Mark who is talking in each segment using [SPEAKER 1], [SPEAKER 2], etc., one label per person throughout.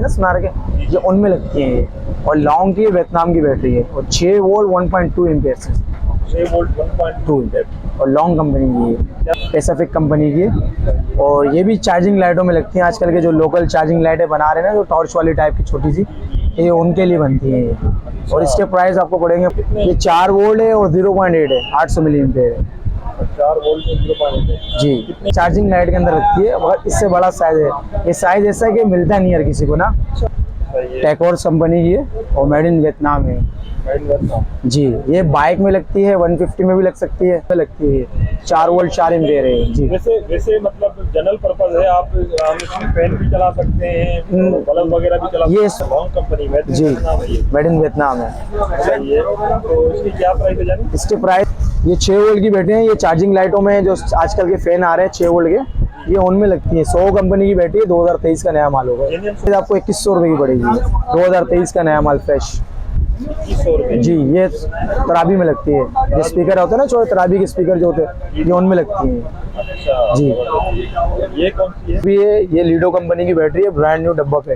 [SPEAKER 1] हैं ना सोनार के, ये उनमें लगती है ये। और लॉन्ग की वियतनाम की बैटरी है और 6 वोल्ट 1.2 एम्पियर से
[SPEAKER 2] 6 वोल्ट 1.2 एम्पियर
[SPEAKER 1] और लॉन्ग कंपनी की है, पैसिफिक कंपनी की है। और ये भी चार्जिंग लाइटों में लगती हैं। आजकल के जो लोकल चार्जिंग लाइटें बना रहे हैं ना, जो टॉर्च वाली टाइप की छोटी सी, ये उनके लिए बनती है ये। और इसके प्राइस आपको पड़ेंगे, ये 4 वोल्ट है और 0.8 है, 800 मिली एम्पियर है।
[SPEAKER 2] 4 वोल्ट 0.8
[SPEAKER 1] जी, चार्जिंग लाइट के अंदर रखती है। और इससे बड़ा साइज है, ये साइज ऐसा है कि मिलता नहीं हर किसी को ना। टेकवर्स कंपनी की है और मेड इन वियतनाम है जी। ये बाइक में लगती है, 150 में भी लग सकती है, लगती है 4 वोल्ट 4 एम्पियर है जी।
[SPEAKER 2] वैसे मतलब जनरल पर्पज है, आप फैन भी चला सकते हैं, बल्ब वगैरह भी चला सकते हैं। ये लॉन्ग कंपनी में
[SPEAKER 1] जी, मेड इन वियतनाम है।
[SPEAKER 2] सही है। तो इसकी क्या प्राइस है जानी?
[SPEAKER 1] इसके प्राइस, ये 6 वोल्ट की बैटरी है। ये चार्जिंग लाइटों में जो आजकल के फैन आ रहे हैं 6 वोल्ट के, ये उनमें लगती है। 100 कंपनी की बैटरी है, 2023 का नया माल होगा। ये आपको 2100 रुपये की पड़ेगी, 2023 का नया माल फ्रेश
[SPEAKER 2] 2100 रुपये
[SPEAKER 1] जी। ये तराबी में लगती है, जो स्पीकर होते हैं ना, छोटे तराबी के स्पीकर जो होते हैं, ये उनमें लगती हैं
[SPEAKER 2] अच्छा
[SPEAKER 1] जी।
[SPEAKER 2] ये कौन सी है?
[SPEAKER 1] ये लीडो कंपनी की बैटरी है, ब्रांड न्यू डब्बा पे।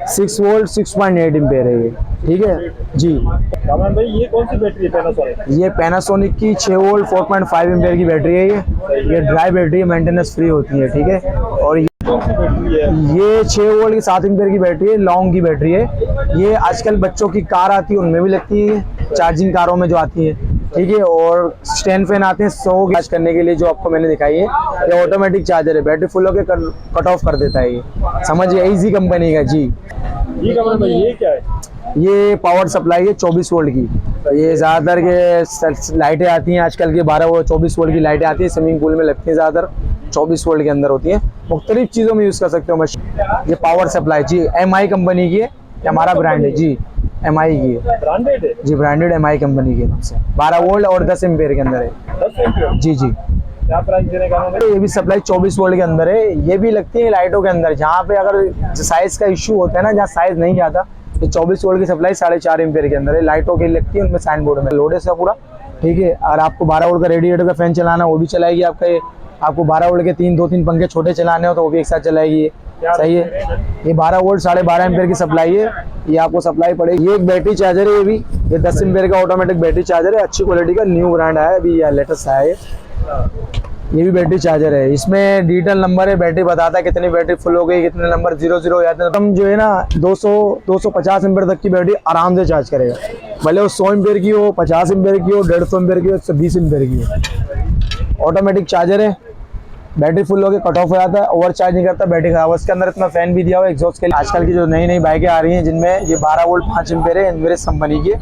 [SPEAKER 1] 6 वोल्ट 6.8 एम्पियर है ये, ठीक है जी।
[SPEAKER 2] कामरान भाई, ये कौन सी बैटरी है पैनासोनिक?
[SPEAKER 1] ये पैनासोनिक की 6 वोल्ट 4.5 एम्पियर की बैटरी है ये ड्राई बैटरी है, मेंटेनेंस फ्री होती है, ठीक है। और
[SPEAKER 2] कौन सी बैटरी है?
[SPEAKER 1] ये 6 वोल्ट की 7 एम्पियर की बैटरी है, लॉन्ग की बैटरी है। ये आजकल बच्चों की कार आती है, उनमें भी लगती है, चार्जिंग कारों में जो आती है, ठीक है। और स्टैंड फैन आते हैं 100 चार्ज करने के लिए, जो आपको मैंने दिखाई है। ये ऑटोमेटिक चार्जर है, बैटरी फुल होकर कट ऑफ कर देता है ये, समझिए, इजी कंपनी का जी।
[SPEAKER 2] ये कामरान भाई, ये क्या है?
[SPEAKER 1] ये पावर सप्लाई है 24 वोल्ट की। ये ज़्यादातर के लाइटें आती हैं आजकल के 12 वोल्ट 24 वोल्ट की लाइटें आती हैं, स्विमिंग पूल में लगती हैं, ज़्यादातर 24 वोल्ट के अंदर होती हैं। मुख्तलिफ चीज़ों में यूज़ कर सकते हो मशीन। ये पावर सप्लाई जी, MI कंपनी की है, हमारा ब्रांड है जी, MI की है,
[SPEAKER 2] ब्रांडेड है
[SPEAKER 1] जी, ब्रांडेड MI कंपनी की है। 12 वोल्ट और 10 एम्पियर के अंदर है
[SPEAKER 2] 10 एम्पियर।
[SPEAKER 1] जी जी।
[SPEAKER 2] क्या प्राइस देने का है?
[SPEAKER 1] ये भी सप्लाई 24 वोल्ट के अंदर है। ये भी लगती है लाइटों के अंदर, जहाँ पे अगर साइज का इशू होता है ना, जहाँ साइज नहीं आता, ये 24 वोल्ट की सप्लाई 4.5 एम्पियर के अंदर है, लाइटों की लगती है। उनमें साइन बोर्ड में लोड है इसका पूरा, ठीक है। और आपको 12 वोल्ट का रेडिएटर का फैन चलाना, वो भी चलाएगी आपका ये। आपको 12 वोल्ट के 2-3 पंखे छोटे चलाने हो तो वो भी एक साथ चलाएगी ये, सही है। ये 12 वोल्ट 12.5 एम्पियर की सप्लाई है, ये आपको सप्लाई पड़ेगी। ये एक बैटरी चार्जर है, ये भी, ये 10 एम्पियर का ऑटोमेटिक बैटरी चार्जर है, अच्छी क्वालिटी का, न्यू ब्रांड आया है अभी, लेटेस्ट आया है। ये भी बैटरी चार्जर है, इसमें डिजिटल नंबर है, बैटरी बताता है कितनी बैटरी फुल हो गई, कितने नंबर 00 याद है। हम जो है ना 250 एम्पियर तक की बैटरी आराम से चार्ज करेगा, भले वो 100 एम्पियर की हो, 50 एम्पियर की हो, 150 एम्पियर की हो, 120 एम्पियर की हो। ऑटोमेटिक चार्जर है, बैटरी फुल होकर कट ऑफ हो जाता है, ओवर चार्ज नहीं करता, बैटरी खराब। उसके अंदर इतना फैन भी दिया हुआ है एग्जॉस्ट के लिए। आजकल की जो नई नई बाइकें आ रही हैं, जिनमें ये 12 वोल्ट 5 एम्पियर है, एनवरेज कंपनी की,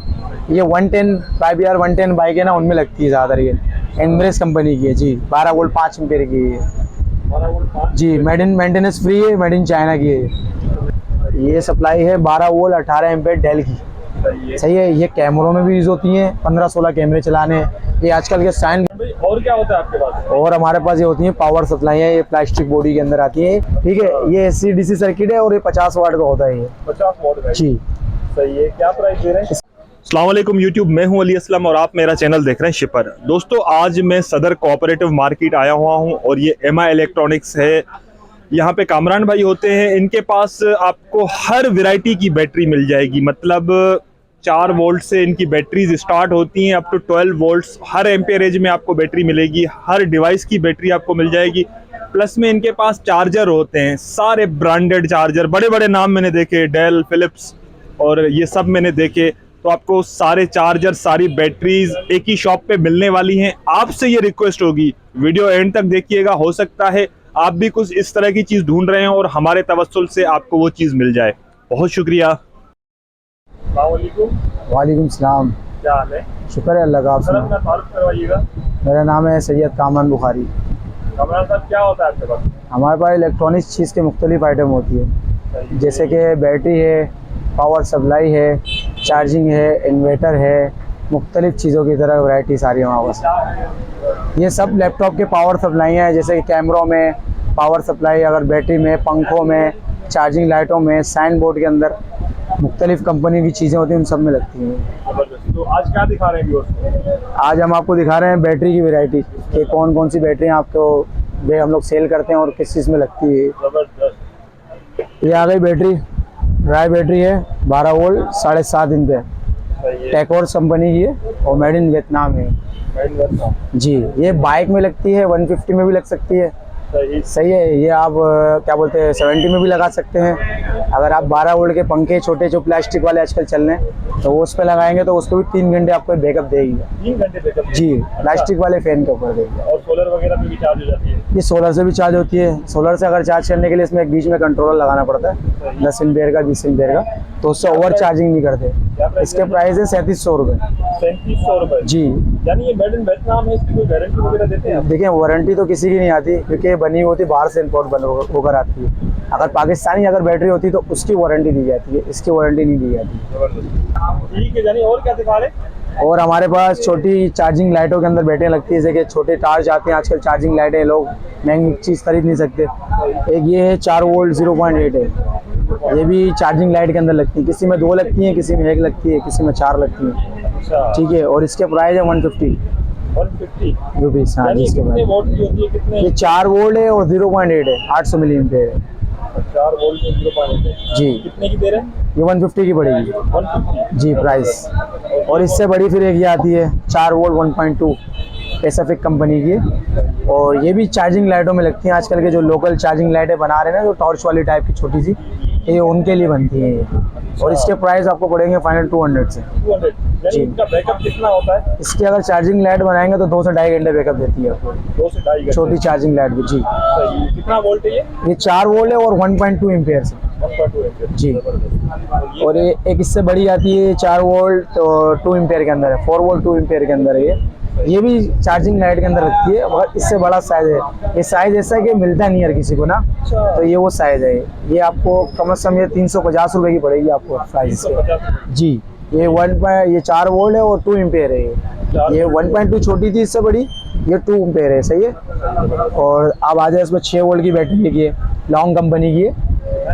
[SPEAKER 1] ये 110 5R 110 बाइक है ना, उनमें लगती है ज़्यादातर। ये एनवरेज कंपनी की है जी, 12 वोल्ट 5 एम्पियर की है जी, मेड इन मेंटेनेंस फ्री है, मेड इन चाइना की है। ये सप्लाई है 12 वोल्ट 18 एम्पियर डेल की, सही है। ये कैमरों में भी यूज़ होती हैं, 15-16 कैमरे चलाने। ये आजकल के साइन।
[SPEAKER 2] और क्या होता है आपके पास?
[SPEAKER 1] और हमारे पास ये होती हैं पावर सप्लाई है, ये प्लास्टिक बॉडी के अंदर आती है, ठीक है। ये AC/DC सर्किट है और ये 50 वाट का होता है ये,
[SPEAKER 2] 50 वॉट का
[SPEAKER 1] जी।
[SPEAKER 2] सही है। क्या प्राइस दे रहे हैं? अस्सलाम वालेकुम यूट्यूब, मैं हूं अली असलम और आप मेरा चैनल देख रहे हैं शिपर। दोस्तों, आज मैं सदर कोऑपरेटिव मार्केट आया हुआ हूं और ये MI इलेक्ट्रॉनिक्स है। यहाँ पे कामरान भाई होते हैं, इनके पास आपको हर वैरायटी की बैटरी मिल जाएगी। मतलब 4 वोल्ट से इनकी बैटरीज स्टार्ट होती हैं अप टू 12 वोल्ट्स, हर एम्पियरेज में आपको बैटरी मिलेगी, हर डिवाइस की बैटरी आपको मिल जाएगी। प्लस में इनके पास चार्जर होते हैं, सारे ब्रांडेड चार्जर, बड़े बड़े नाम मैंने देखे, डेल, फिलिप्स और ये सब मैंने देखे। तो आपको सारे चार्जर, सारी बैटरीज एक ही शॉप पे मिलने वाली हैं। आपसे ये रिक्वेस्ट होगी, वीडियो एंड तक देखिएगा, हो सकता है आप भी कुछ इस तरह की चीज़ ढूंढ रहे हैं और हमारे तवस्सुल से आपको वो चीज़ मिल जाए। बहुत शुक्रिया।
[SPEAKER 1] वालेकुम सलाम।
[SPEAKER 2] क्या हाल है?
[SPEAKER 1] शुक्र है अल्लाह का। आप
[SPEAKER 2] सर, अपना तारुफ करवाइएगा।
[SPEAKER 1] मेरा नाम है सैयद कामरान बुखारी।
[SPEAKER 2] कामरान साहब, क्या होता है आपके पास?
[SPEAKER 1] हमारे पास इलेक्ट्रॉनिक्स चीज़ के मुख्तलिफ आइटम होती है, जैसे कि बैटरी है, पावर सप्लाई है, चार्जिंग है, इन्वर्टर है, मुख्तलिफ चीज़ों की तरह वैरायटी सारी हमारे पास। ये सब लैपटॉप के पावर सप्लाई हैं, जैसे कि कैमरों में पावर सप्लाई, अगर बैटरी में, पंखों में, चार्जिंग लाइटों में, साइन बोर्ड के अंदर मुख्तलिफ कंपनी की चीज़ें होती हैं, उन सब में लगती हैं।
[SPEAKER 2] तो आज क्या दिखा रहे हैं व्यूअर्स?
[SPEAKER 1] आज हम आपको दिखा रहे हैं बैटरी की वैरायटी, कि कौन कौन सी बैटरी आपको हम लोग सेल करते हैं और किस चीज़ में लगती है।
[SPEAKER 2] जबरदस्त।
[SPEAKER 1] ये आ गई बैटरी, ड्राई बैटरी है, 12 वोल्ट 7.5 एम्पेयर,
[SPEAKER 2] सही है।
[SPEAKER 1] टेकवर्स कंपनी की है और मेड इन वियतनाम है
[SPEAKER 2] मेड इन वियतनाम।
[SPEAKER 1] जी। ये बाइक में लगती है, 150 में भी लग सकती है,
[SPEAKER 2] सही।
[SPEAKER 1] सही है। ये आप क्या बोलते हैं 70 में भी लगा सकते हैं। अगर आप 12 वोल्ट के पंखे छोटे जो प्लास्टिक वाले आजकल चल रहे हैं तो वो उस पर लगाएंगे तो उसको भी 3 घंटे आपको बैकअप देगी
[SPEAKER 2] 3 घंटे बैकअप
[SPEAKER 1] जी, प्लास्टिक वाले फैन के ऊपर देगी।
[SPEAKER 2] और सोलर वगैरह पे भी चार्ज हो जाती है?
[SPEAKER 1] ये सोलर से भी चार्ज होती है। सोलर से अगर चार्ज करने के लिए इसमें एक बीच में कंट्रोलर लगाना पड़ता है 10 एम्पेयर का 20 एम्पेयर का, तो उससे ओवर चार्जिंग नहीं करते। इसके प्राइस है 3700 रुपये
[SPEAKER 2] 3700 रुपये
[SPEAKER 1] जी।
[SPEAKER 2] यानी ये मेड इन वियतनाम है, इसकी कोई गारंटी वगैरह देते हैं आप?
[SPEAKER 1] देखिए वारंटी तो किसी की नहीं आती क्योंकि ये बनी होती बाहर से इम्पोर्ट होकर आती है। अगर पाकिस्तानी अगर बैटरी होती तो उसकी वारंटी दी जाती है, इसकी वारंटी नहीं दी जाती।
[SPEAKER 2] जबरदस्त। ठीक है, यानी और क्या दिखा रहे?
[SPEAKER 1] और हमारे पास छोटी चार्जिंग लाइटों के अंदर बैटरियाँ लगती है, जैसे कि छोटे टार्च आते हैं आजकल चार्जिंग लाइटें, लोग महंगी चीज़ खरीद नहीं सकते। एक ये है 4 वोल्ट 0.8 है, ये भी चार्जिंग लाइट के अंदर लगती है, किसी में 2 लगती है, किसी में 1 लगती है, किसी में 4 लगती है।
[SPEAKER 2] अच्छा,
[SPEAKER 1] ठीक है। और इसके प्राइस है 150 रुपीज़। हाँ जी, इसके
[SPEAKER 2] कितने
[SPEAKER 1] प्राइस
[SPEAKER 2] वोल्ट की होती है? कितने?
[SPEAKER 1] ये 4 वोल्ट है और 0.8 है, 800 मिली एम्पेयर है
[SPEAKER 2] 4 वोल्ट में 0.8
[SPEAKER 1] जी।
[SPEAKER 2] कितने की दे रहे हैं?
[SPEAKER 1] ये 150 की पड़ेगी
[SPEAKER 2] 150
[SPEAKER 1] जी प्राइस। और इससे बड़ी फिर एक ये आती है 4 वोल्ट 1.2 पैसिफिक कंपनी की है, और ये भी चार्जिंग लाइटों में लगती हैं। आजकल के जो लोकल चार्जिंग लाइटें बना रहे हैं ना, जो टॉर्च वाली टाइप की छोटी सी, ये उनके लिए बनती हैं ये। और इसके प्राइस आपको पड़ेंगे फाइनल 200 से
[SPEAKER 2] 200। यानी इनका बैकअप कितना होता है?
[SPEAKER 1] इसकी अगर चार्जिंग लाइट बनाएंगे तो 2 से 2.5 घंटे बैकअप देती है आपको,
[SPEAKER 2] 2 से 2.5 घंटे।
[SPEAKER 1] छोटी चार्जिंग लाइट भी जी।
[SPEAKER 2] सही। कितना वोल्ट है ये?
[SPEAKER 1] ये 4 वोल्ट है और 1.2 एम्पेयर से
[SPEAKER 2] 1.2 एम्पियर
[SPEAKER 1] जी।
[SPEAKER 2] जबरदस्त।
[SPEAKER 1] और ये एक इससे बड़ी आती है 4 वोल्ट और 2 एम्पेयर के अंदर है, 4 वोल्ट 2 एम्पेयर के अंदर है ये भी चार्जिंग लाइट के अंदर रखती है, मगर इससे बड़ा साइज है। ये साइज ऐसा है कि मिलता नहीं है हर किसी को ना, तो ये वो साइज है। ये आपको कम से कम ये 350 रुपये की पड़ेगी आपको प्राइस
[SPEAKER 2] 350
[SPEAKER 1] जी। ये 4 वोल्ट है और 2 एम्पेयर है ये 1.2 छोटी थी इससे बड़ी, ये 2 एम्पेयर है, सही है। और अब आ जाए इसमें 6 वोल्ट की बैटरी की है, लॉन्ग कंपनी की है,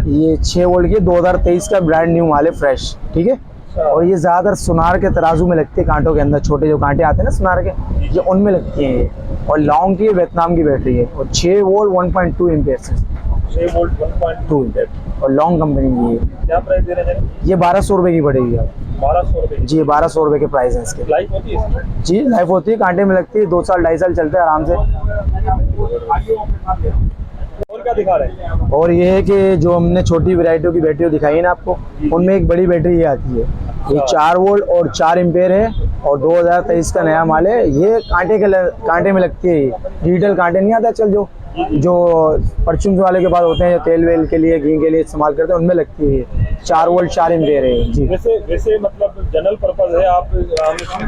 [SPEAKER 1] ये 6 वोल्ट की 2023 का ब्रांड न्यू माल है, फ्रेश, ठीक है। और ये ज़्यादातर सुनार के तराजू में लगती है, कांटों के अंदर छोटे जो कांटे आते हैं ना सुनार के, ये उनमें लगती हैं ये। और लॉन्ग की वियतनाम की बैटरी है और 6 वोल्ट 1.2 एम्पेयर से
[SPEAKER 2] 6 वोल्ट 1.2 एम्पियर।
[SPEAKER 1] और लॉन्ग कंपनी की है।
[SPEAKER 2] क्या प्राइस दे रहे हैं?
[SPEAKER 1] ये 1200 रुपये की पड़ेगी आप
[SPEAKER 2] 1200 रुपये।
[SPEAKER 1] जी। 1200 रुपये के प्राइस है इसके।
[SPEAKER 2] लाइफ होती है इसकी?
[SPEAKER 1] जी लाइफ होती है, कांटे में लगती है, 2 साल 2.5 साल चलते हैं आराम से।
[SPEAKER 2] और क्या दिखा रहे हैं?
[SPEAKER 1] और ये है कि जो हमने छोटी वैरायटियों की बैटरी दिखाई है ना आपको, उनमें एक बड़ी बैटरी ये आती है, ये 4 वोल्ट और 4 एम्पेयर है और 2023 का नया माल है। ये कांटे में लगती है, डिजिटल कांटे नहीं आता चल जो परचून वाले के पास होते हैं, जो तेल वेल के लिए घी के लिए इस्तेमाल करते हैं, उनमें लगती है। 4 वोल्ट 4 एम्पेयर है जी।
[SPEAKER 2] वैसे मतलब जनरल पर्पज है, आप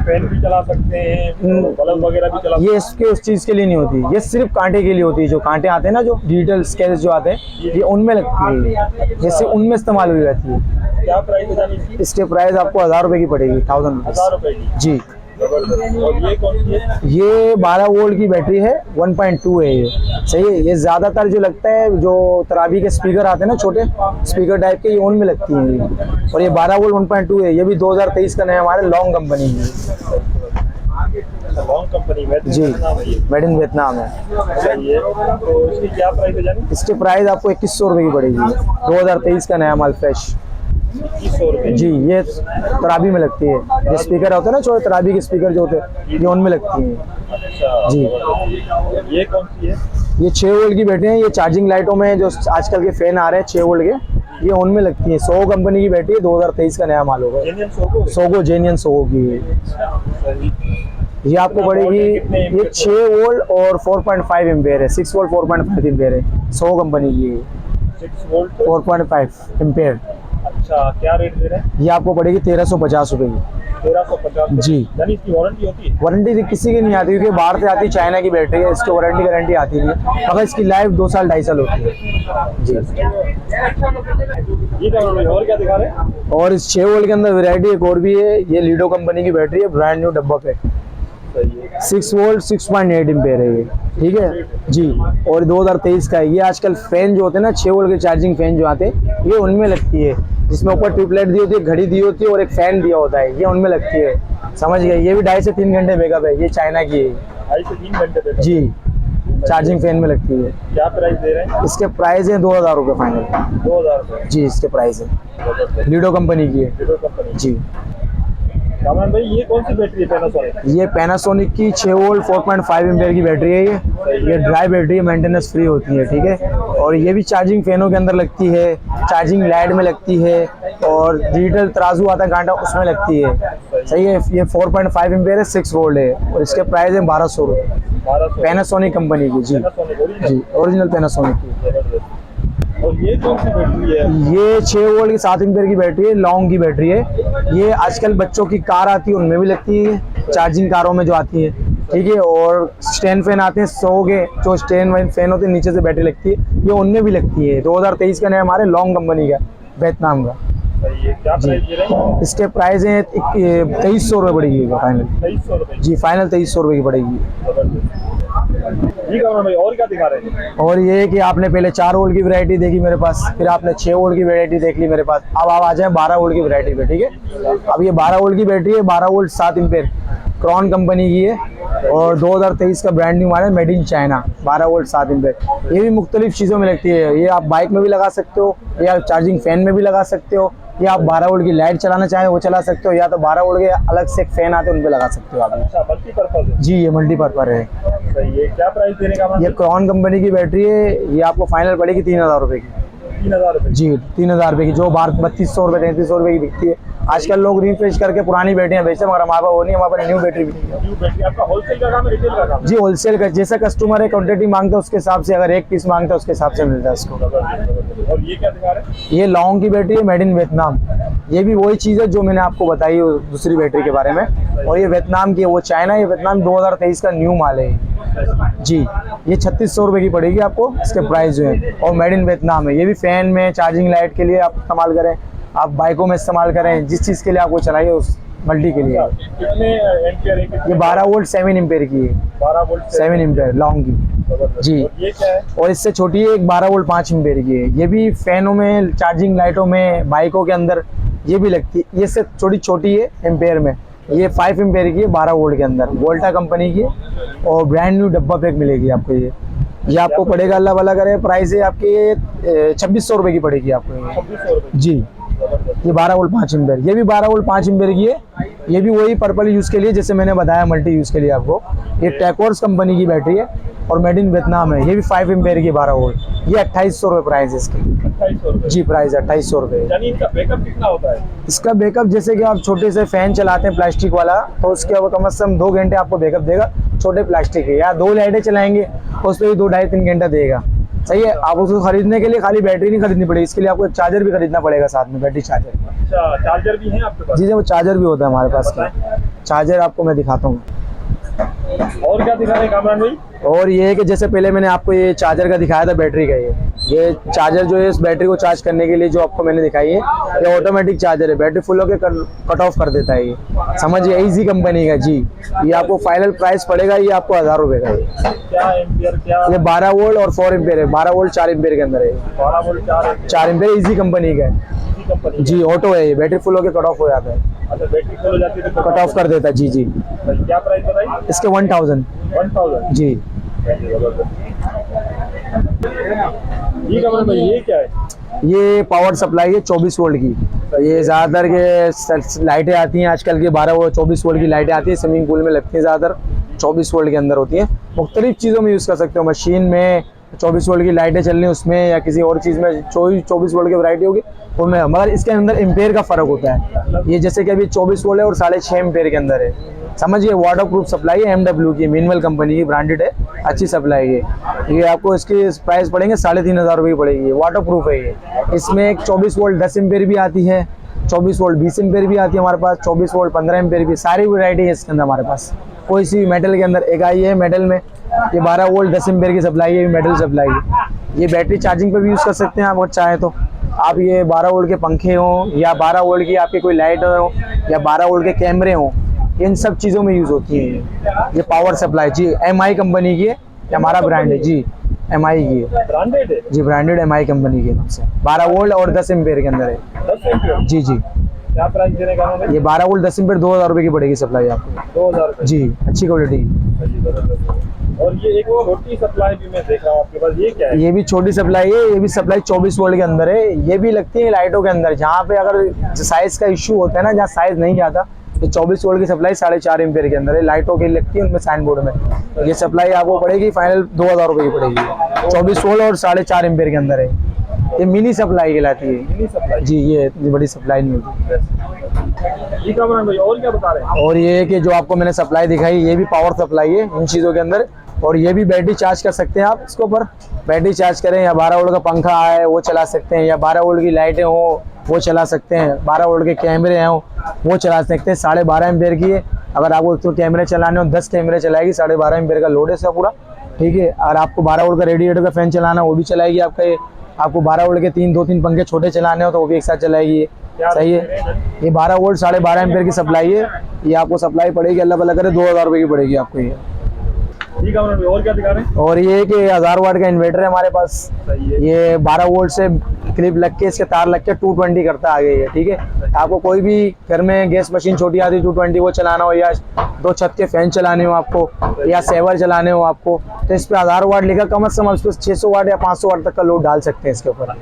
[SPEAKER 2] फैन भी चला सकते हैं, बल्ब वगैरह भी चला सकते
[SPEAKER 1] ये इसके उस चीज़ के लिए नहीं होती, ये सिर्फ कांटे के लिए होती है। जो कांटे आते हैं ना, जो डिजिटल स्केल्स जो आते हैं, ये उनमें लगती है, जैसे उनमें इस्तेमाल हुई रहती है।
[SPEAKER 2] हैं। क्या प्राइस है जानी इसकी?
[SPEAKER 1] इसके प्राइस आपको 1000 रुपये की पड़ेगी, 1000
[SPEAKER 2] 1000 रुपये की।
[SPEAKER 1] जी।
[SPEAKER 2] जबरदस्त। और ये कौन सी है?
[SPEAKER 1] ये 12 वोल्ट की बैटरी है, 1.2 है ये, सही है। ये ज़्यादातर जो लगता है, जो तराबी के स्पीकर आते हैं ना छोटे स्पीकर टाइप के, ये उनमें लगती हैं ये। और ये 12 वोल्ट 1.2 है, ये भी 2023 का नया हमारे लॉन्ग कंपनी की
[SPEAKER 2] लॉन्ग कंपनी में
[SPEAKER 1] जी, मेड इन वियतनाम है।
[SPEAKER 2] सही है। तो इसकी क्या प्राइस है जानी?
[SPEAKER 1] इसकी प्राइस आपको 2100 रुपये की पड़ेगी, 2023 का नया माल फ्रेश
[SPEAKER 2] 2100 रुपये
[SPEAKER 1] जी। ये तराबी में लगती है, जो स्पीकर होते हैं ना छोटे तराबी के स्पीकर जो होते हैं, ये उनमें लगती हैं
[SPEAKER 2] अच्छा
[SPEAKER 1] जी।
[SPEAKER 2] ये कौन सी है?
[SPEAKER 1] ये 6 वोल्ट की बैटरी है, ये चार्जिंग लाइटों में जो आजकल के फैन आ रहे हैं 6 वोल्ट के, ये उनमें लगती है। सोगो कंपनी की बैटरी है, 2023 का नया माल होगा,
[SPEAKER 2] genuine Sogou?
[SPEAKER 1] Sogou genuine Sogou की है।
[SPEAKER 2] सही।
[SPEAKER 1] ये आपको पड़ेगी, ये 6 वोल्ट और 4.5 एम्पेयर है, 6 वोल्ट 4.5 एम्पेयर है, सोगो कंपनी की है,
[SPEAKER 2] 6 वोल्ट
[SPEAKER 1] 4.5 एम्पेयर।
[SPEAKER 2] अच्छा, क्या रेट दे रहे हैं?
[SPEAKER 1] ये आपको पड़ेगी 1350 रुपये की
[SPEAKER 2] 1350
[SPEAKER 1] जी।
[SPEAKER 2] यानी इसकी वारंटी होती है?
[SPEAKER 1] वारंटी किसी की नहीं आती, क्योंकि बाहर से आती चाइना की बैटरी है, इसकी वारंटी गारंटी आती नहीं है, मगर इसकी लाइफ 2 साल 2.5 साल होती है जी।
[SPEAKER 2] ये क्या और क्या दिखा रहे हैं?
[SPEAKER 1] और इस 6 वोल्ट के अंदर वैरायटी एक और भी है, ये लीडो कंपनी की बैटरी है, ब्रांड न्यू डब्बा पे,
[SPEAKER 2] सही है।
[SPEAKER 1] 6 वोल्ट 6.8 एम्पेयर है ये, ठीक है जी। और 2023 का है ये। आजकल फैन जो होते हैं ना 6 वोल्ट के चार्जिंग फैन जो आते हैं, ये उनमें लगती है, जिसमें ऊपर ट्यूबलाइट दी होती है, घड़ी दी होती है और एक फैन दिया होता है, ये उनमें लगती है, समझ गए। ये भी 2.5 से 3 घंटे बैकअप है, ये चाइना की है
[SPEAKER 2] 2.5 से 3 घंटे बैकअप।
[SPEAKER 1] जी। चार्जिंग फैन में लगती है।
[SPEAKER 2] क्या प्राइस दे रहे हैं?
[SPEAKER 1] इसके प्राइस है 2000 रुपये फाइनल।
[SPEAKER 2] 2000 रुपये।
[SPEAKER 1] जी इसके प्राइस है, लीडो कंपनी की है।
[SPEAKER 2] Hero company.
[SPEAKER 1] जी
[SPEAKER 2] कामरान भाई ये कौन सी बैटरी है पैनासोनिक?
[SPEAKER 1] ये पैनासोनिक की 6 वोल्ट 4.5 एम्पेयर की बैटरी है। ये ड्राई बैटरी है, मेंटेनेंस फ्री होती है, ठीक है। और ये भी चार्जिंग फैनों के अंदर लगती है, चार्जिंग लाइट में लगती है, और डिजिटल तराजू आता है कांटा उसमें लगती है। सही है। ये 4.5 एम्पेयर है, 6 वोल्ट है, और इसके प्राइस है 1200 रुपये।
[SPEAKER 2] 1200।
[SPEAKER 1] पैनासोनिक कंपनी की। जी जी ओरिजिनल पैनासोनिक की।
[SPEAKER 2] और ये कौन सी बैटरी है?
[SPEAKER 1] ये 6 वोल्ट की 7 एम्पेयर की बैटरी है, लॉन्ग की बैटरी है। ये आजकल बच्चों की कार आती है उनमें भी लगती है, चार्जिंग कारों में जो आती है, ठीक है। और स्टैंड फैन आते हैं 100 के, जो स्टैंड फैन होते हैं नीचे से बैटरी लगती है, ये उनमें भी लगती है। 2023 का नया हमारे लॉन्ग कंपनी का, वियतनाम का।
[SPEAKER 2] ये क्या प्राइस दे रहे हैं?
[SPEAKER 1] इसके प्राइस है 2300 रुपये पड़ेगी फाइनल।
[SPEAKER 2] 2300 रुपये।
[SPEAKER 1] जी फाइनल 2300 रुपये की पड़ेगी।
[SPEAKER 2] जी कामरान भाई और क्या दिखा रहे हैं?
[SPEAKER 1] और ये है कि आपने पहले 4 वोल्ट की वैरायटी देखी मेरे पास, फिर आपने 6 वोल्ट की वैरायटी देख ली मेरे पास, अब आप आ जाए 12 वोल्ट की वैरायटी पे, ठीक है। अब ये 12 वोल्ट की बैटरी है, 12 वोल्ट 7 एम्पेयर, क्रॉन कंपनी की है, और 2023 का brand new model, made in China, 12 volt 7 ampere. ये भी मुख्तलिफ चीज़ों में लगती है। ये आप बाइक में भी लगा सकते हो, या चार्जिंग फैन में भी लगा सकते हो, या आप 12 वोल्ट की लाइट चलाना चाहें वो चला सकते हो, या तो 12 वोल्ट के अलग से एक फैन आते हैं उन पे लगा सकते हो आप।
[SPEAKER 2] अच्छा मल्टीपर्पज है।
[SPEAKER 1] जी ये मल्टीपर्पज है।
[SPEAKER 2] सही है। क्या प्राइस देने का?
[SPEAKER 1] ये क्रॉन कंपनी की बैटरी है, ये आपको फाइनल पड़ेगी 3000 रुपये की।
[SPEAKER 2] 3000 रुपये।
[SPEAKER 1] जी 3000 रुपये की, जो 3200 रुपये 3300 रुपये की बिकती है। आजकल लोग रिफ्रेश करके पुरानी बैटरियाँ बेचते हैं, मगर हमारे पास वो नहीं, हमारे पास न्यू बैटरी भी नहीं है।
[SPEAKER 2] New battery. आपका होलसेल का काम है, रिटेल का काम?
[SPEAKER 1] जी होलसेल का, जैसा कस्टमर है क्वांटिटी मांगता है उसके हिसाब से, अगर एक पीस मांगता है उसके हिसाब से मिलता है उसको।
[SPEAKER 2] और ये क्या दिखा रहे हैं?
[SPEAKER 1] ये लॉन्ग की बैटरी है, मेड इन वियतनाम। ये भी वही चीज़ है जो मैंने आपको बताई दूसरी बैटरी के बारे में, और ये वियतनाम की है, वो चाइना, ये वियतनाम 2023 का न्यू माल है। जी ये 3600 रुपये की पड़ेगी आपको, इसके प्राइस जो है, और मेड इन वियतनाम है। ये भी फैन में, चार्जिंग लाइट के लिए आप इस्तेमाल करें, आप बाइकों में इस्तेमाल करें, जिस चीज़ के लिए आपको चाहिए उस मल्टी के लिए।
[SPEAKER 2] कितने एम्पियर है?
[SPEAKER 1] ये 12 वोल्ट 7 एम्पियर की है,
[SPEAKER 2] 12 वोल्ट
[SPEAKER 1] 7 एम्पियर लॉन्ग की। जी
[SPEAKER 2] और ये क्या है?
[SPEAKER 1] और इससे छोटी है एक 12 वोल्ट 5 एम्पियर की है। ये भी फैनों में, चार्जिंग लाइटों में, बाइकों के अंदर ये भी लगती है। ये से थोड़ी छोटी है एम्पेयर में, ये 5 एम्पेयर की है, 12 वोल्ट के अंदर, वोल्टा कंपनी की है, और ब्रांड न्यू डब्बा पैक मिलेगी आपको। ये आपको पड़ेगा, अल्लाह वाला करे, प्राइस है आपकी 2600 रुपये की पड़ेगी आपको ये।
[SPEAKER 2] 2600 रुपये।
[SPEAKER 1] जी ये 12 वोल्ट 5 एम्पेयर, ये भी 12 वोल्ट 5 एम्पेयर की है। ये भी वही पर्पल यूज़ के लिए, जैसे मैंने बताया मल्टी यूज़ के लिए आपको। ये टेकवर्स कंपनी की बैटरी है, और मेड इन वियतनाम है। ये भी 5 एम्पेयर की 12 वोल्ट। ये 2800 रुपये प्राइस है इसकी।
[SPEAKER 2] 2800 रुपये।
[SPEAKER 1] जी प्राइस है 2800 रुपये।
[SPEAKER 2] यानी इनका बैकअप कितना होता है?
[SPEAKER 1] इसका बैकअप जैसे कि आप छोटे से फैन चलाते हैं प्लास्टिक वाला, तो उसके अब कम से कम 2 घंटे आपको बैकअप देगा, छोटे प्लास्टिक के, या 2 लाइटें चलाएंगे उस पर भी 2 ढाई 3 घंटा देगा। सही है। आप उसको खरीदने के लिए खाली बैटरी नहीं खरीदनी पड़ेगी, इसके लिए आपको एक चार्जर भी खरीदना पड़ेगा साथ में, बैटरी चार्जर।
[SPEAKER 2] अच्छा चार्जर भी है आपके पास?
[SPEAKER 1] जी जी वो चार्जर भी होता है हमारे पास का। चार्जर आपको मैं दिखाता हूँ।
[SPEAKER 2] और क्या दिखा रहे हैं कामरान भाई?
[SPEAKER 1] और ये है कि जैसे पहले मैंने आपको ये चार्जर का दिखाया था, बैटरी का ये चार्जर जो है इस बैटरी को चार्ज करने के लिए जो आपको मैंने दिखाई है, ये ऑटोमेटिक चार्जर है, बैटरी फुल होकर कट ऑफ कर देता है ये। समझिए इजी कंपनी का। जी ये आपको फाइनल प्राइस पड़ेगा ये आपको 1000 रुपये का है।
[SPEAKER 2] क्या एम्पियर? क्या
[SPEAKER 1] ये 12 वोल्ट और 4 एम्पियर है, 12 वोल्ट 4 एम्पियर के अंदर है।
[SPEAKER 2] 12 वोल्ट
[SPEAKER 1] 4 एम्पियर इजी कंपनी का है।
[SPEAKER 2] इसी कंपनी?
[SPEAKER 1] जी ऑटो है ये, बैटरी फुल होकर कट ऑफ हो जाता है,
[SPEAKER 2] अच्छा बैटरी फुल हो जाती है तो
[SPEAKER 1] कट ऑफ कर देता है। जी जी
[SPEAKER 2] क्या प्राइस बताइए?
[SPEAKER 1] इसके 1000।
[SPEAKER 2] 1000।
[SPEAKER 1] जी
[SPEAKER 2] जी कामरान भाई ये क्या है?
[SPEAKER 1] ये पावर सप्लाई है 24 वोल्ट की। ये ज़्यादातर के लाइटें आती हैं आजकल की, 12 वोल्ट 24 वोल्ट की लाइटें आती हैं, स्विमिंग पूल में लगती हैं, ज़्यादातर 24 वोल्ट के अंदर होती हैं। मुख्तलिफ चीज़ों में यूज़ कर सकते हो, मशीन में 24 वोल्ट की लाइटें चल रही हैं उसमें, या किसी और चीज़ में 24 वोल्ट की वैरायटी होगी उनमें, मगर इसके अंदर एम्पेयर का फ़र्क होता है। ये जैसे कि अभी 24 वोल्ट है और 6.5 एम्पेयर के अंदर है। समझिए वाटर प्रूफ सप्लाई है, MW की, मिनिमल कंपनी की, ब्रांडेड है, अच्छी सप्लाई है। ये आपको इसकी प्राइस पड़ेंगे 3500 रुपये की पड़ेगी। वाटर प्रूफ है ये। इसमें एक 24 वोल्ट 10 एम्पेयर भी आती है, 24 वोल्ट 20 एम्पेयर भी आती है हमारे पास, 24 वोल्ट 15 एम्पेयर भी, सारी वैरायटी है इसके अंदर हमारे पास। कोई सी मेटल के अंदर एक आई है मेटल में, ये 12 वोल्ट 10 एम्पेयर की सप्लाई है, मेटल सप्लाई है। ये बैटरी चार्जिंग पे भी यूज़ कर सकते हैं आप अगर चाहें तो। आप ये 12 वोल्ट के पंखे हों, या 12 वोल्ट की आपकी कोई लाइट हो, या 12 वोल्ट के कैमरे हों, इन सब चीज़ों में यूज़ होती है ये पावर सप्लाई। जी MI कंपनी की है, हमारा ब्रांड है। जी MI की है,
[SPEAKER 2] ब्रांडेड है?
[SPEAKER 1] जी ब्रांडेड MI कंपनी की है सबसे। 12 वोल्ट और 10 एम्पेयर के अंदर है।
[SPEAKER 2] 10 एम्पियर?
[SPEAKER 1] जी जी
[SPEAKER 2] क्या प्राइस देने का है?
[SPEAKER 1] ये 12 वोल्ट 10 एम्पेयर 2000 रुपये की पड़ेगी सप्लाई आपको।
[SPEAKER 2] 2000 रुपये?
[SPEAKER 1] जी अच्छी क्वालिटी की।
[SPEAKER 2] और ये एक वो रोटी सप्लाई भी मैं देख रहा हूँ आपके पास, ये क्या है?
[SPEAKER 1] ये भी छोटी सप्लाई है, ये भी सप्लाई 24 वोल्ट के अंदर है। ये भी लगती है लाइटों के अंदर, जहाँ पे अगर साइज का इश्यू होता है ना, जहाँ साइज नहीं आता, तो 24 वोल्ट की सप्लाई 4.5 एम्पियर के अंदर है, लाइटों की लगती है उनमें साइन बोर्ड में। ये सप्लाई आपको पड़ेगी फाइनल 2000 रुपये की पड़ेगी, 24 वोल्ट और 4.5 एम्पियर के अंदर है। ये मिनी सप्लाई कहलाती है।
[SPEAKER 2] मिनी सप्लाई
[SPEAKER 1] जी, ये इतनी बड़ी सप्लाई नहीं होती।
[SPEAKER 2] ठीक है भाई, और क्या बता रहे हैं?
[SPEAKER 1] और ये कि जो आपको मैंने सप्लाई दिखाई, ये भी पावर सप्लाई है इन चीज़ों के अंदर। और ये भी बैटरी चार्ज कर सकते हैं आप इसके ऊपर, बैटरी चार्ज करें, या 12 वोल्ट का पंखा है वो चला सकते हैं, या 12 वोल्ट की लाइटें हो वो चला सकते हैं, 12 वोल्ट के कैमरे हैं वो चला सकते हैं। 12.5 एम्पियर की है। अगर आपको तो कैमरे चलाने हो 10 कैमरे चलाएगी, 12.5 एम्पियर का लोड है इसका पूरा, ठीक है। और आपको 12 वोल्ट का रेडिएटर का फैन चलाना वो भी चलाएगी आपका ये। आपको 12 वोल्ट के 2-3 पंखे छोटे चलाने हो तो वो भी एक साथ चलाएगी ये, सही है। ये 12 वोल्ट 12.5 एम्पियर की सप्लाई है। ये आपको सप्लाई पड़ेगी अल्लाह भला करे 2000 रुपये की पड़ेगी आपको ये।
[SPEAKER 2] ठीक है, और क्या दिखा रहे हैं?
[SPEAKER 1] और ये कि 1000 वाट का इन्वर्टर है हमारे पास।
[SPEAKER 2] सही है।
[SPEAKER 1] ये 12 वोल्ट से क्लिप लग के इसके तार लग के 220 करता है आगे ये, ठीक है। आपको कोई भी घर में गैस मशीन छोटी आती है 220 वो चलाना हो, या 2 छत के फैन चलाने हो आपको, या सेवर चलाने हो आपको, तो इस पे 1000 वाट लेकर कम से कम इस पर 600 वाट या 500 वाट तक का लोड डाल सकते हैं इसके ऊपर।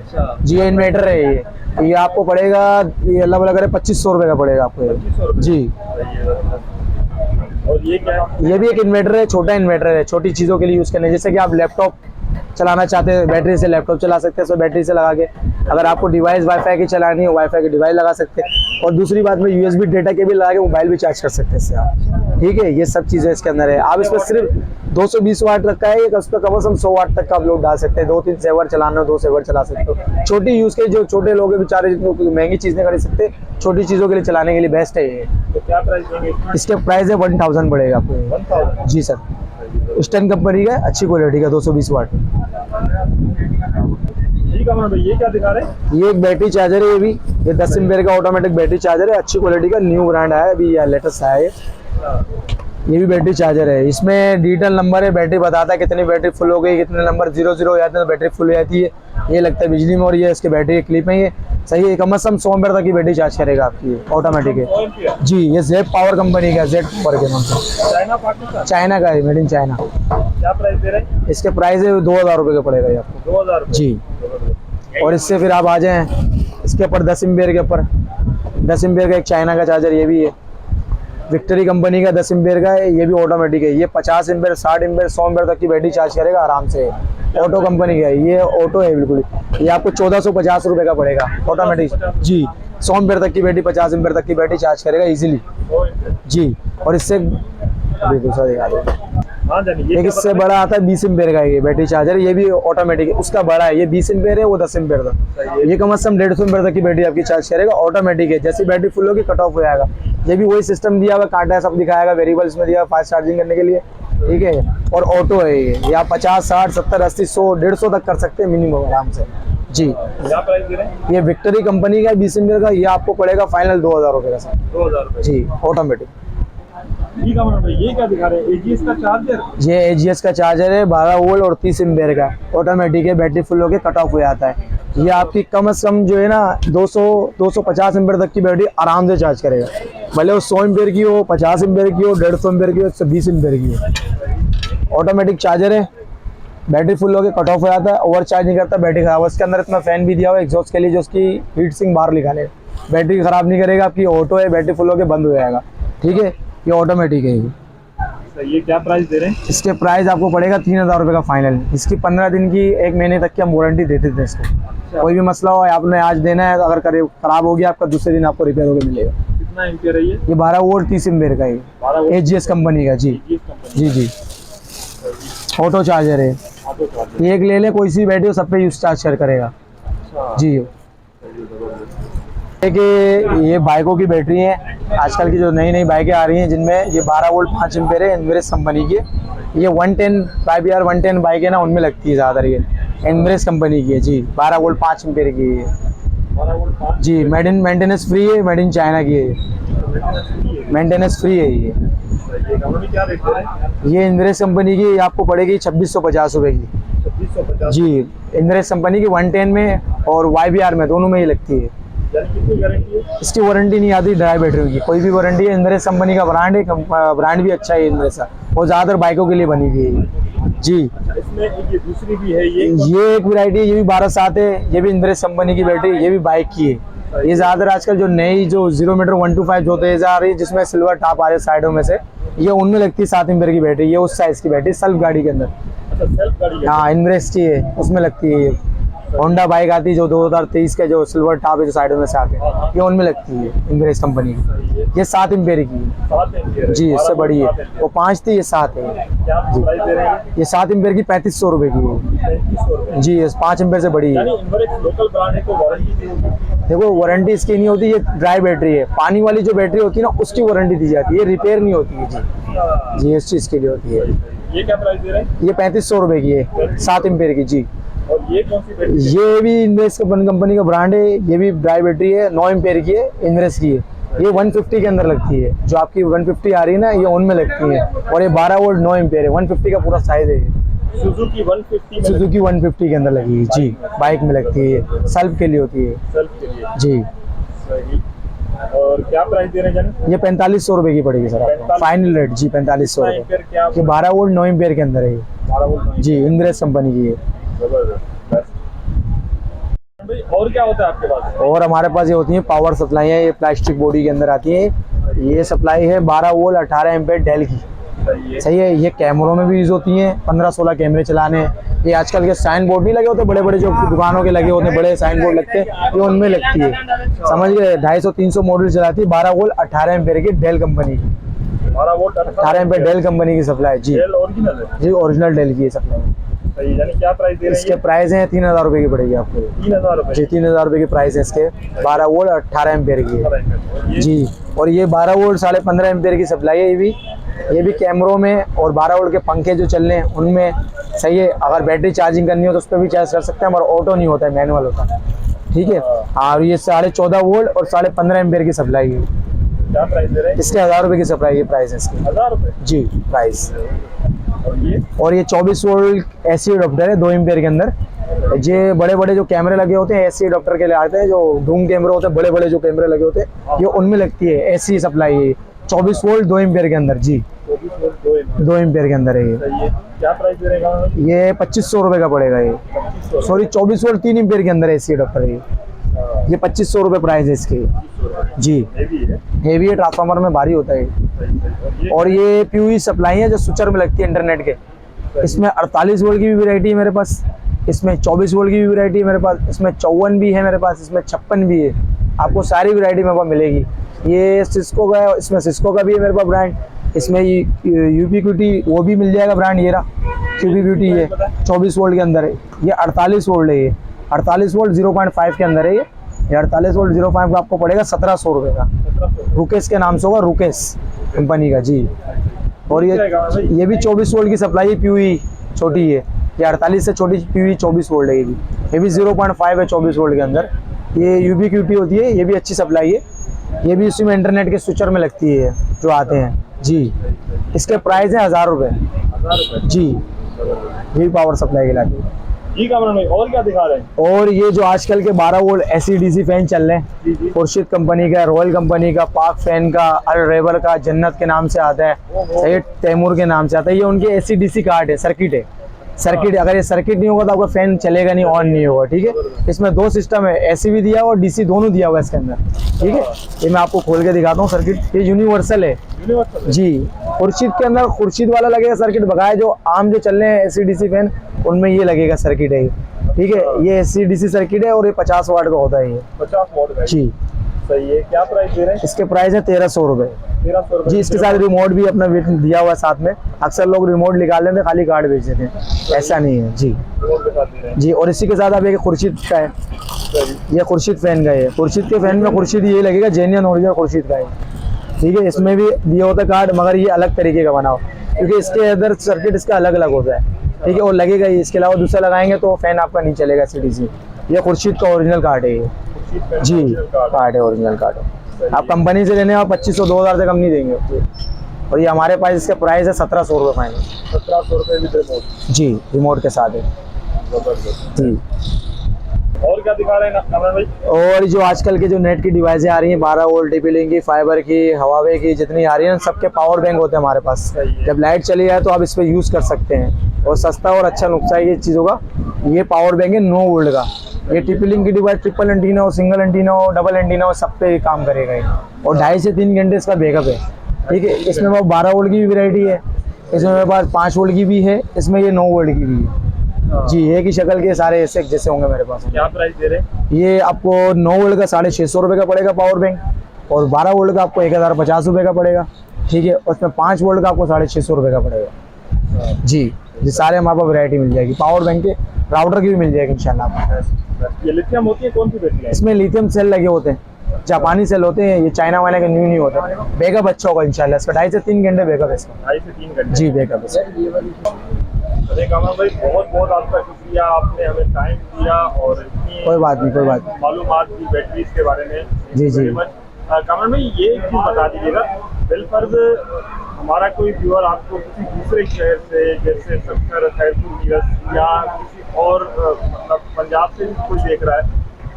[SPEAKER 1] जी, ये इन्वर्टर है ये आपको पड़ेगा, ये अल्लाह भला करे 2500 रुपये का पड़ेगा आपको ये। जी,
[SPEAKER 2] और ये क्या है?
[SPEAKER 1] ये भी एक इन्वर्टर है, छोटा इन्वर्टर है, छोटी चीज़ों के लिए यूज़ करने, जैसे कि आप लैपटॉप चलाना चाहते हैं, बैटरी से लैपटॉप चला सकते हैं, इसमें बैटरी से लगा के। अगर आपको डिवाइस वाईफाई की चलानी है, वाईफाई की डिवाइस लगा सकते हैं। और दूसरी बात में यूएसबी डेटा के भी लगा के मोबाइल भी चार्ज कर सकते हैं इससे आप, ठीक है। ये सब चीज़ें इसके अंदर है। आप इसमें सिर्फ 220 वाट तक का है, उस पर कम से कम 100 वाट तक का आप लोड डाल सकते हैं। 2-3 सेवर चलाना हो 2 सेवर चला सकते हो। छोटी यूज़ के जो छोटे लोग हैं बेचारे, जिनको महंगी चीज़ नहीं खरीद सकते, छोटी चीज़ों के लिए चलाने के लिए बेस्ट है ये।
[SPEAKER 2] तो क्या प्राइस देंगे?
[SPEAKER 1] इसके प्राइस है 1000 पड़ेगा आपको।
[SPEAKER 2] 1000?
[SPEAKER 1] जी सर, स्टन कंपनी का अच्छी क्वालिटी का 220 वाट।
[SPEAKER 2] ठीक है भाई, ये क्या दिखा रहे हैं?
[SPEAKER 1] ये एक बैटरी चार्जर है, ये 10 एम्पियर का ऑटोमेटिक बैटरी चार्जर है, अच्छी क्वालिटी का, न्यू ब्रांड आया है अभी, लेटेस्ट आया है ये भी बैटरी चार्जर है। इसमें डिजिटल नंबर है, बैटरी बताता है कितनी बैटरी फुल हो गई, कितने नंबर 00 हो जाते हैं तो बैटरी फुल हो जाती है। ये लगता है बिजली में, और ये इसके बैटरी के क्लिप है ये, सही है। कम से कम 100 एम्पियर तक की बैटरी चार्ज करेगा आपकी, ऑटोमेटिक है। जी, ये जेड पावर कंपनी का, जेड पावर के नाम से,
[SPEAKER 2] चाइना पाकिस्तान?
[SPEAKER 1] चाइना का है, मेड इन चाइना।
[SPEAKER 2] क्या प्राइस दे रहे हैं?
[SPEAKER 1] इसके प्राइस है 2000 रुपये का पड़ेगा ये आपको।
[SPEAKER 2] 2000?
[SPEAKER 1] जी। और इससे फिर आप आ जाएं इसके ऊपर 10 एम्पियर के ऊपर, 10 एम्पियर का एक चाइना का चार्जर ये भी है, विक्टरी कंपनी का 10 एम्पियर का है, ये भी ऑटोमेटिक है। ये 50 एम्पियर, 60 एम्पियर, 100 एम्पियर तक की बैटरी चार्ज करेगा आराम से। ऑटो कंपनी का है ये, ऑटो है बिल्कुल। ये आपको 1450 रुपये का पड़ेगा ऑटोमेटिक। जी, 100 एम्पियर तक की बैटरी, 50 एम्पियर तक की बैटरी चार्ज करेगा इजीली। जी, और इससे अभी दूसरा दिखा दो,
[SPEAKER 2] हाँ जानिए,
[SPEAKER 1] एक इससे बड़ा आता है 20 एम्पियर का ये बैटरी चार्जर, ये भी ऑटोमेटिक है, उसका बड़ा है, ये 20 एम्पियर है, वो 10 एम्पियर का। ये कम से कम 150 एम्पियर तक की बैटरी आपकी चार्ज करेगा, ऑटोमेटिक है। जैसी बैटरी फुल होगी कट ऑफ हो जाएगा। ये भी वही सिस्टम दिया हुआ, कांटा सब दिखाएगा, वेरिएबल्स में दिया फास्ट चार्जिंग करने के लिए, ठीक है। और ऑटो है ये आप 50, 60, 70, 80, 100, 150 तक कर सकते हैं मिनिमम आराम से। जी,
[SPEAKER 2] क्या प्राइस दे रहे हैं?
[SPEAKER 1] ये विक्टरी कंपनी का 20 एम्पियर का, ये आपको पड़ेगा फाइनल 2000 रुपये का सर।
[SPEAKER 2] 2000 रुपये?
[SPEAKER 1] जी, ऑटोमेटिक।
[SPEAKER 2] ठीक है भाई, ये क्या दिखा रहे हैं? AGS का चार्जर?
[SPEAKER 1] ये AGS का चार्जर है, 12 वोल्ट और 30 एम्पियर का, ऑटोमेटिक है, बैटरी फुल होकर कट ऑफ हो जाता है। ये आपकी कम से कम जो है ना 250 एम्पियर तक की बैटरी आराम से चार्ज करेगा, भले वो 100 एम्पियर की हो, 50 एम्पियर की हो, 150 एम्पियर की हो, 120 एम्पियर की हो। ऑटोमेटिक चार्जर है, बैटरी फुल होकर कट ऑफ हो जाता है, ओवर चार्ज नहीं करता, बैटरी खराब। इसके अंदर इतना फैन भी दिया हुआ है एग्जॉस्ट के लिए, जो उसकी हीट सिंक बाहर निकाले, बैटरी खराब नहीं करेगा आपकी। ऑटो है, बैटरी फुल होकर बंद हो जाएगा, ठीक है। ये ऑटोमेटिक है
[SPEAKER 2] ये क्या प्राइस दे रहे हैं?
[SPEAKER 1] इसके प्राइस आपको पड़ेगा 3000 रुपये का फाइनल। इसकी 15 दिन की 1 महीने तक की हम वारंटी देते थे इसको। कोई भी मसला हो आपने आज देना है, अगर खराब हो गया आपका, दूसरे दिन आपको रिपेयर होकर मिलेगा।
[SPEAKER 2] कितना एम्पियर है ये?
[SPEAKER 1] ये 12 वोल्ट 30 एम्पियर का है, AGS कंपनी का। जी जी, ऑटो चार्जर है। एक ले ले, कोई सी बैटरी हो सब पे यूज चार्ज करेगा। जी, कि ये बाइकों की बैटरी है, आजकल की जो नई नई बाइकें आ रही हैं जिनमें ये 12 वोल्ट 5 एम्पियर है, एनवरेज कंपनी की। ये 110 5R 110 बाइक है ना, उनमें लगती है ज़्यादातर, ये एनवरेज कंपनी की है। जी, 12 वोल्ट 5 एम्पियर की है। जी, मेंटेनेंस फ्री है, मेड इन चाइना की है, मेंटेनेंस फ्री है ये।
[SPEAKER 2] क्या रेट दे रहे हैं?
[SPEAKER 1] ये एनवरेज कंपनी की आपको पड़ेगी 2650 रुपये की।
[SPEAKER 2] 2650?
[SPEAKER 1] जी, एनवरेज कंपनी की 110 में और YBR में, दोनों में ही लगती है।
[SPEAKER 2] कितनी गारंटी है?
[SPEAKER 1] इसकी वारंटी नहीं आती ड्राई बैटरी की, कोई भी वारंटी है। एनवरेज कंपनी का ब्रांड है, ब्रांड भी अच्छा है एनवरेज का। और ज़्यादातर बाइकों के लिए बनी हुई है जी।
[SPEAKER 2] इसमें ये दूसरी भी है,
[SPEAKER 1] ये एक वैरायटी है, ये भी 12/7 है, ये भी इंद्रेश कंपनी की बैटरी, ये भी बाइक की है। ये ज़्यादातर आजकल जो नई जो 0 मीटर 125 जो होते जा रही है, जिसमें सिल्वर टॉप आ रहे साइडों में से, ये उनमें लगती है 7 एम्पीयर की बैटरी। ये उस साइज की बैटरी सेल्फ गाड़ी के अंदर,
[SPEAKER 2] अच्छा सेल्फ गाड़ी है।
[SPEAKER 1] हाँ इनवेस्ट की है, उसमें लगती है। ये होंडा बाइक आती है जो 2023 के जो सिल्वर टॉप है जो साइडों में से आते हैं, ये उनमें लगती है इनवेस्ट कंपनी की। ये 7 एम्पीयर की है
[SPEAKER 2] 7 एम्पीयर
[SPEAKER 1] जी, इससे बड़ी है। वो 5 थी, ये 7 है
[SPEAKER 2] क्या प्राइस दे रहे हैं?
[SPEAKER 1] ये 7 एम्पीयर की 3500 रुपए की है
[SPEAKER 2] 3500 रुपए।
[SPEAKER 1] जी। ये 5 एम्पीयर से बड़ी है।
[SPEAKER 2] यानी इनवर्स लोकल ब्रांड है तो वारंटी भी होगी?
[SPEAKER 1] देखो वारंटी इसकी नहीं होती, ये ड्राई बैटरी है। पानी वाली जो बैटरी होती है ना, उसकी वारंटी दी जाती है, ये रिपेयर नहीं होती है जी। जी, इस चीज़ के लिए होती है।
[SPEAKER 2] ये क्या प्राइस दे रहे हैं?
[SPEAKER 1] ये 3500 रुपए की है 7 एम्पीयर की जी।
[SPEAKER 2] और ये कौन सी बैटरी?
[SPEAKER 1] ये भी इनवेस कंपनी का ब्रांड है, ये भी ड्राई बैटरी है, 9 एम्पीयर की है, इनवेस की है। ये 150 के अंदर लगती है, जो आपकी 150 आ रही है ना, ये उनमें लगती है। और ये 12 वोल्ट 9 एम्पीयर है, 150 का पूरा साइज है।
[SPEAKER 2] सुजुकी 150 में
[SPEAKER 1] सुजुकी 150 के अंदर लगी है जी, बाइक में लगती है, सेल्फ के लिए होती है
[SPEAKER 2] सेल्फ के लिए।
[SPEAKER 1] जी।
[SPEAKER 2] सही। और क्या प्राइस दे रहे हैं जाने?
[SPEAKER 1] ये 4500 रुपए की पड़ेगी सर आपको, फाइनल रेट जी 4500 रुपए।
[SPEAKER 2] एम्पीयर क्या?
[SPEAKER 1] ये 12 वोल्ट 9 एम्पीयर के अंदर है ये
[SPEAKER 2] 12 वोल्ट
[SPEAKER 1] जी, इंद्रेश कंपनी की है।
[SPEAKER 2] जबरदस्त। भाई और क्या होता है आपके पास?
[SPEAKER 1] और हमारे पास ये होती है पावर सप्लाई है, ये प्लास्टिक बॉडी के अंदर आती है। ये सप्लाई है 12 वोल्ट 18 एम्पीयर डेल की, सही है। ये कैमरों में भी यूज होती हैं, 15-16 कैमरे चलाने। ये आजकल के साइन बोर्ड नहीं लगे होते, बड़े बड़े जो दुकानों के लगे होते हैं, बड़े साइन बोर्ड लगते हैं, ये उनमें लगती है, समझ गए। 250-300 मॉडल चलाती है, 12 वोल्ट 18 एम्पीयर की डेल कंपनी की,
[SPEAKER 2] 12 वोल्ट
[SPEAKER 1] 18 एम्पीयर डेल कंपनी की सप्लाई जी।
[SPEAKER 2] डेल ओरिजिनल है
[SPEAKER 1] जी, ओरिजिनल डेल की सप्लाई।
[SPEAKER 2] सही। यानी क्या प्राइस दे रहे हैं?
[SPEAKER 1] इसके प्राइस हैं 3000 रुपए की पड़ेगी आपको
[SPEAKER 2] 3000 रुपए
[SPEAKER 1] जी। 3000 रुपए की प्राइस है इसके, 12 वोल्ट 18 एम्पीयर की है जी। और ये 12 वोल्ट 15.5 एम्पीयर की सप्लाई है। ये भी कैमरों में, और 12 वोल्ट के पंखे जो चल रहे हैं उनमें, सही है। अगर बैटरी चार्जिंग करनी हो तो उस पर भी चार्ज कर सकते हैं, हमारा ऑटो नहीं होता है, मैनुअल होता है, ठीक है। और ये 14.5 वोल्ट और 15.5 एम्पीयर की सप्लाई है।
[SPEAKER 2] क्या प्राइस दे रहे हैं?
[SPEAKER 1] इसके 1000 रुपए की सप्लाई है, प्राइस है इसकी
[SPEAKER 2] 1000 रुपए
[SPEAKER 1] जी प्राइस।
[SPEAKER 2] और ये
[SPEAKER 1] 24 वोल्ट एसी अडॉप्टर है 2 एम्पीयर के अंदर। ये बड़े बड़े जो कैमरे लगे होते हैं एसी अडॉप्टर के लिए आते हैं, जो डूम कैमरे होते हैं, बड़े बड़े जो कैमरे लगे होते हैं, ये उनमें लगती है एसी सप्लाई है। 24 वोल्ट 2 एम्पीयर के अंदर जी,
[SPEAKER 2] 24 वोल्ट 2
[SPEAKER 1] 2 एम्पीयर के अंदर है ये।
[SPEAKER 2] सही है। क्या प्राइस दे रहे हैं?
[SPEAKER 1] ये 2500 रुपए का पड़ेगा ये, सॉरी 24 वोल्ट 3 एम्पीयर के अंदर एसी अडॉप्टर है ये 2500 रुपए प्राइस है इसके जी। हेवी है, ट्रांसफार्मर में भारी होता है। और ये पीयूई सप्लाई है जो स्विचर में लगती है इंटरनेट के। इसमें 48 वोल्ट की भी वैरायटी है मेरे पास, इसमें 24 वोल्ट की भी वैरायटी है मेरे पास, इसमें 54 भी है मेरे पास, इसमें 56 भी है। आपको सारी वैरायटी मेरे पास मिलेगी। ये सिस्को का है, इसमें सिस्को का भी है मेरे पास ब्रांड, इसमें यूबीक्यूटी वो भी मिल जाएगा ब्रांड, ये रहा यूबीक्यूटी है 24 वोल्ट के अंदर है। ये 48 वोल्ट है, ये 48 वोल्ट 0.5 के अंदर है। ये 48 वोल्ट 0.5 का आपको पड़ेगा 1700 रुपये का, रुकेश के नाम से होगा, रुकेश कंपनी का जी। और ये भी 24 वोल्ट की सप्लाई है, पीयूई छोटी है। ये 48 से छोटी पीयूई 24 वोल्ट है। ये भी 0.5 है 24 वोल्ट के अंदर। ये यूबीक्यूटी होती है, ये भी अच्छी सप्लाई है। ये भी उसी में इंटरनेट के स्विचर में लगती है जो आते हैं जी। इसके प्राइस है 1000 रुपये जी। ये भी पावर सप्लाई के लाते हैं।
[SPEAKER 2] और क्या दिखा रहे हैं?
[SPEAKER 1] और ये जो आजकल के 12 वोल्ट एसी-डीसी फैन चल रहे हैं, खुर्शीद कंपनी का, रॉयल कंपनी का, पाक फैन का, अल रेबर का, जन्नत के नाम से आता है, सही, तैमूर के नाम से आता है। ये उनके एसी-डीसी कार्ड है, सर्किट है, सर्किट। अगर ये सर्किट नहीं होगा तो आपका फैन चलेगा नहीं, ऑन नहीं होगा, ठीक है। इसमें 2 सिस्टम है, एसी भी दिया हुआ और डीसी दोनों दिया हुआ है इसके अंदर, ठीक है। ये मैं आपको खोल के दिखाता हूँ सर्किट। ये यूनिवर्सल है जी। खुर्शीद के अंदर खुर्शीद वाला लगेगा सर्किट, बगाए जो आम जो चल रहे हैं एसी-डीसी फैन उनमें ये लगेगा सर्किट है, ठीक है। ये एसी-डीसी सर्किट है और ये 50 वाट का होता है, ये
[SPEAKER 2] 50 वाट का
[SPEAKER 1] जी।
[SPEAKER 2] सही है। क्या प्राइस दे रहे हैं?
[SPEAKER 1] इसके प्राइस है 1300 रुपये
[SPEAKER 2] 1300 रुपए
[SPEAKER 1] जी। इसके साथ रिमोट भी अपना दिया हुआ है साथ में। अक्सर लोग रिमोट निकाल लेते हैं, खाली कार्ड बेच देते हैं, ऐसा नहीं है जी जी। और इसी के साथ आप एक खुर्शीद का है, ये खुर्शीद फैन का है। खुर्शीद के फैन में खुर्शीद ये लगेगा, जेन्युइन ओरिजिनल खुर्शीद का है, ठीक है। इसमें भी दिया होता है कार्ड, मगर ये अलग तरीके का बना हो, क्योंकि इसके अंदर सर्किट इसका अलग अलग होता है, ठीक है। और लगेगा ही, इसके अलावा दूसरा लगाएंगे तो फैन आपका नहीं चलेगा एसी-डीसी। ये खुर्शीद का ओरिजिनल कार्ड है ये जी, कार्ड है, ओरिजिनल कार्ड है। आप कंपनी से लेने, आप 2500-2000 से कम नहीं देंगे। और ये हमारे पास इसका प्राइस है 1700 रुपये फाइनल।
[SPEAKER 2] 1700 रुपये विद रिमोट
[SPEAKER 1] जी, रिमोट के साथ है जी।
[SPEAKER 2] और क्या दिखा रहे हैं कामरान भाई?
[SPEAKER 1] और जो आजकल के जो नेट की डिवाइसें आ रही हैं 12 वोल्ट टी-पी-लिंक की, फाइबर की, हवावे की, जितनी आ रही हैं सबके पावर बैंक होते हैं हमारे पास।
[SPEAKER 2] सही है।
[SPEAKER 1] जब लाइट चली जाए तो आप इस पर यूज़ कर सकते हैं और सस्ता और अच्छा नुकसान ये चीज़ों का। ये पावर बैंक है 9 वोल्ट का। ये टी-पी-लिंक की डिवाइस ट्रिपल एंटीना हो, सिंगल एंटीना हो, डबल एंटीना हो, सब पे काम करेगा ये। और 2.5 से 3 घंटे इसका बैकअप है। ठीक है, इसमें वो 12 वोल्ट की भी वैरायटी है, इसमें मेरे पास 5 वोल्ट की भी है, इसमें ये 9 वोल्ट की भी है। जी, एक ही शक्ल के सारे ऐसे जैसे होंगे मेरे पास।
[SPEAKER 2] क्या प्राइस दे रहे हैं?
[SPEAKER 1] ये आपको 9 वोल्ट का 650 रुपये का पड़ेगा पावर बैंक, और 12 वोल्ट का आपको 1050 रुपये का पड़ेगा। ठीक है, उसमें 5 वोल्ट का आपको 650 रुपये का पड़ेगा। जी, ये सारे हमारे पास वैरायटी मिल जाएगी। पावर बैंक के राउटर की भी मिल जाएगी इंशाल्लाह आपको।
[SPEAKER 2] ये लिथियम होती है, कौन सी बैटरी है?
[SPEAKER 1] इसमें लिथियम सेल लगे होते हैं, जापानी सेल होते हैं, ये चाइना वाले के न्यू नहीं होते। बैकअप अच्छा होगा इंशाल्लाह इसका, 2.5 से 3 घंटे बैकअप है इसका।
[SPEAKER 2] 2.5 से 3 घंटे।
[SPEAKER 1] जी, बैकअप है।
[SPEAKER 2] अरे कामरान भाई, बहुत बहुत आपका शुक्रिया, आपने हमें टाइम दिया और इतनी
[SPEAKER 1] कोई बात नहीं, कोई बात नहीं।
[SPEAKER 2] मालूमात दी बैटरीज के बारे में।
[SPEAKER 1] जी, जी।
[SPEAKER 2] Very much। कामरान भाई, ये एक चीज़ बता दीजिएगा, बिलफर्ज हमारा कोई व्यूअर आपको किसी दूसरे शहर से, जैसे सत्तर खैरपुर नीरज या किसी और मतलब पंजाब से भी कोई देख रहा है,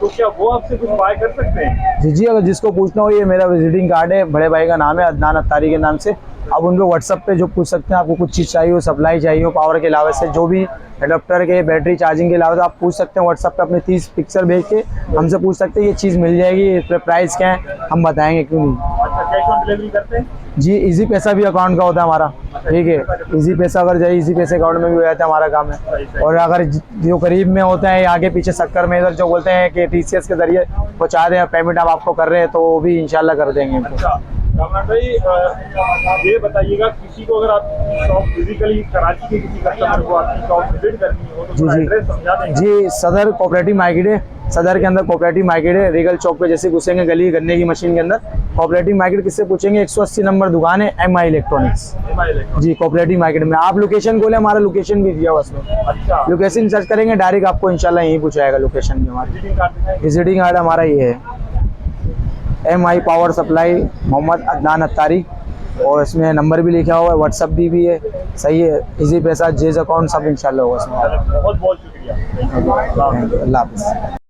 [SPEAKER 2] तो क्या वो आपसे कुछ बाय कर सकते हैं?
[SPEAKER 1] जी जी, अगर जिसको पूछना हो, ये मेरा विजिटिंग कार्ड है, बड़े भाई का नाम है अदनान अत्तारी के नाम से। आप उनको व्हाट्सअप पे जो पूछ सकते हैं, आपको कुछ चीज़ चाहिए हो, सप्लाई चाहिए हो पावर के अलावा से, जो भी एडाप्टर के, बैटरी चार्जिंग के अलावा से आप पूछ सकते हैं। व्हाट्सअप पे अपने 30 पिक्चर भेज के हमसे पूछ सकते हैं, ये चीज़ मिल जाएगी, इस पर प्राइस क्या है हम बताएंगे, क्यों नहीं।
[SPEAKER 2] अच्छा, कैश ऑन डिलीवरी करते हैं?
[SPEAKER 1] जी, इजी पैसा भी अकाउंट का होता है हमारा। ठीक है, इजी पैसा अगर जाए, इजी पैसे अकाउंट में भी हो जाता है, हमारा काम है। और अगर जो करीब में होते हैं, आगे पीछे सक्कर में इधर जो बोलते हैं कि TCS के जरिए पहुँचा दें, पेमेंट आप आपको कर रहे हैं, तो वो भी इंशाल्लाह कर देंगे।
[SPEAKER 2] अच्छा कामरान भाई, ये बताइएगा, किसी को अगर आपकी शॉप फिजिकली कराची के किसी कस्टमर को आपकी शॉप विजिट करनी हो तो
[SPEAKER 1] जी,
[SPEAKER 2] थोड़ा
[SPEAKER 1] जी।
[SPEAKER 2] एड्रेस समझा देंगे?
[SPEAKER 1] जी, सदर कोऑपरेटिव मार्केट है। सदर के अंदर कोऑपरेटिव मार्केट है, रीगल चौक पे जैसे घुसेंगे गली गन्ने की मशीन के अंदर कोऑपरेटिव मार्केट, किससे पूछेंगे 180 नंबर दुकान है MI इलेक्ट्रॉनिक्स। जी, कोऑपरेटिव मार्केट में आप लोकेशन बोले, हमारा लोकेशन भी दिया हुआ उसमें।
[SPEAKER 2] अच्छा,
[SPEAKER 1] लोकेशन सर्च करेंगे डायरेक्ट आपको इंशाल्लाह यहीं पूछाएगा लोकेशन भी हमारी।
[SPEAKER 2] विजिटिंग कार्ड दिखाएं।
[SPEAKER 1] विजिटिंग कार्ड हमारा ये है, MI power supply Mohammad Adnan Attari, और इसमें नंबर भी लिखा हुआ है, व्हाट्सअप भी है। सही है, इजी पैसा, जेज अकाउंट सब इंशाल्लाह होगा इसमें।
[SPEAKER 2] बहुत बहुत शुक्रिया।
[SPEAKER 1] अल्लाह हाफ़िज़।